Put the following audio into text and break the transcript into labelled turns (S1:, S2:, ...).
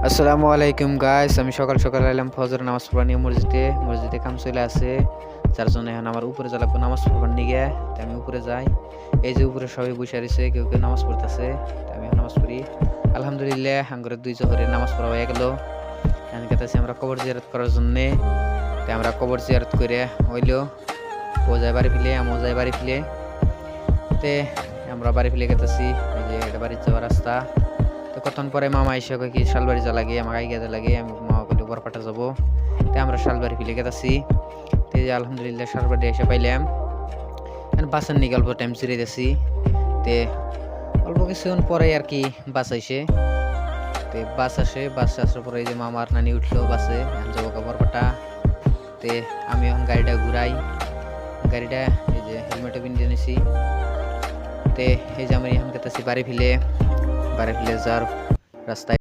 S1: আসসালামু আলাইকুম গাইস, আমি সকাল সকাল এলাম ফজর নামাজ পড়া নিয়ে মসজিদে কাম চলে আছে, যার জন্য এখন আমার উপরে যা লাগবে নামাজ পড়বার নিয়ে। তাই আমি উপরে যাই। এই যে উপরে সবাই বসে রয়েছে, কেউ কেউ নামাজ পড়তেছে। তাই আমি নামাজ পড়ি। আলহামদুলিল্লাহ আঙ্গুরের 2 জোহরের নামাজ পড়া হয়ে গেল। আমি গেতেছি আমরা কবর জিয়ারত করার জন্যে। তাই আমরা কবর জিয়ারত করে হইলো ও যায় বাড়ি ফিলে, আমিও যাই বাড়ি ফিলে। তে আমরা বাড়ি ফিলে গেতেছি। এই যে এটা বাড়ির যাওয়ার রাস্তা। তো কতক্ষণ পরে মামা এসে কয় কি শালবাড়ি যা লাগে, আমাকে গিয়ে লাগে। আমি মামা বলে বরপাটা যাবো। তাই আমরা শালবাড়ি ফিরে গেতেছি। তো যে আলহামদুলিল্লাহ শালবাড়ি এসে পাইলাম। বাসের নিয়ে অল্প টাইম চিরে গেছি। তে অল্প কিছুক্ষণ পরে আর কি বাস আইসে। তে বাস আসার পরে এই যে মামার নানি উঠলো বাসে, আমি যাবো বরপাটা। তে আমি এখন গাড়িটা ঘুরাই। গাড়িটা এই যে হেলমেটও কিনে নিয়েছি। তে এই যে আমি এখন গেতেছি বাড়ি ফিলে যার রাস্তায়।